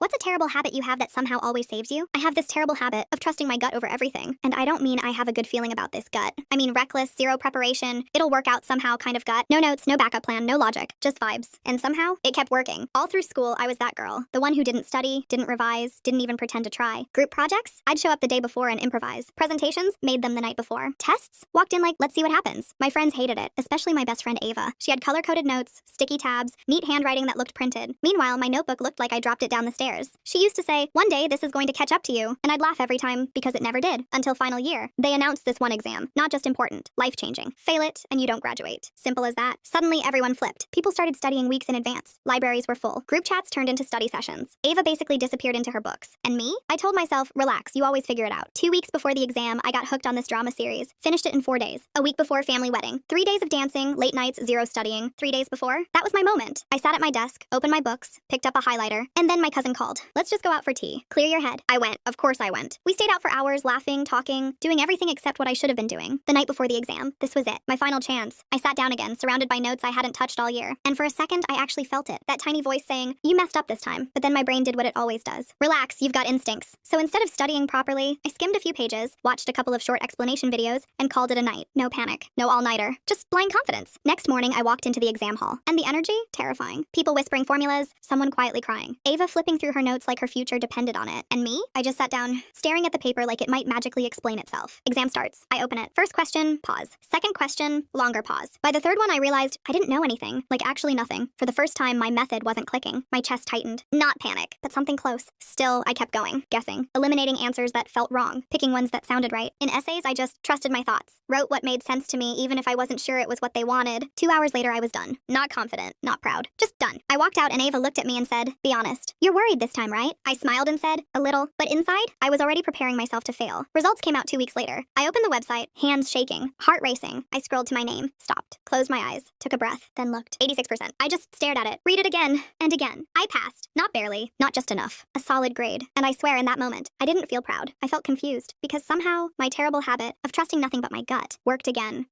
What's a terrible habit you have that somehow always saves you? I have this terrible habit of trusting my gut over everything. And I don't mean I have a good feeling about this gut. I mean reckless, zero preparation, it'll work out somehow kind of gut. No notes, no backup plan, no logic, just vibes. And somehow, it kept working. All through school, I was that girl. The one who didn't study, didn't revise, didn't even pretend to try. Group projects? I'd show up the day before and improvise. Presentations? Made them the night before. Tests? Walked in like, let's see what happens. My friends hated it, especially my best friend Ava. She had color-coded notes, sticky tabs, neat handwriting that looked printed. Meanwhile, my notebook looked like I dropped it down the stairs. She used to say, one day this is going to catch up to you, and I'd laugh every time because it never did. Until final year. They announced this one exam. Not just important, life-changing. Fail it, and you don't graduate. Simple as that. Suddenly, everyone flipped. People started studying weeks in advance. Libraries were full. Group chats turned into study sessions. Ava basically disappeared into her books. And me? I told myself, relax, you always figure it out. 2 weeks before the exam, I got hooked on this drama series. Finished it in 4 days. A week before family wedding. 3 days of dancing, late nights, zero studying. 3 days before, that was my moment. I sat at my desk, opened my books, picked up a highlighter, and then my cousin called. Let's just go out for tea. Clear your head. I went. Of course I went. We stayed out for hours, laughing, talking, doing everything except what I should have been doing. The night before the exam, this was it. My final chance. I sat down again, surrounded by notes I hadn't touched all year. And for a second, I actually felt it. That tiny voice saying, you messed up this time. But then my brain did what it always does. Relax, you've got instincts. So instead of studying properly, I skimmed a few pages, watched a couple of short explanation videos, and called it a night. No panic. No all-nighter. Just blind confidence. Next morning, I walked into the exam hall. And the energy? Terrifying. People whispering formulas, someone quietly crying. Ava flipping through her notes like her future depended on it. And me? I just sat down, staring at the paper like it might magically explain itself. Exam starts. I open it. First question, pause. Second question, longer pause. By the third one, I realized I didn't know anything. Like actually nothing. For the first time, my method wasn't clicking. My chest tightened. Not panic, but something close. Still, I kept going, guessing, eliminating answers that felt wrong, picking ones that sounded right. In essays, I just trusted my thoughts, wrote what made sense to me even if I wasn't sure it was what they wanted. 2 hours later, I was done. Not confident, not proud, just done. I walked out and Ava looked at me and said, be honest. You're worried this time, right? I smiled and said, a little, but inside, I was already preparing myself to fail. Results came out 2 weeks later. I opened the website, hands shaking, heart racing. I scrolled to my name, stopped, closed my eyes, took a breath, then looked. 86%. I just stared at it, read it again and again. I passed, not barely, not just enough. A solid grade. And I swear in that moment, I didn't feel proud. I felt confused because somehow my terrible habit of trusting nothing but my gut worked again.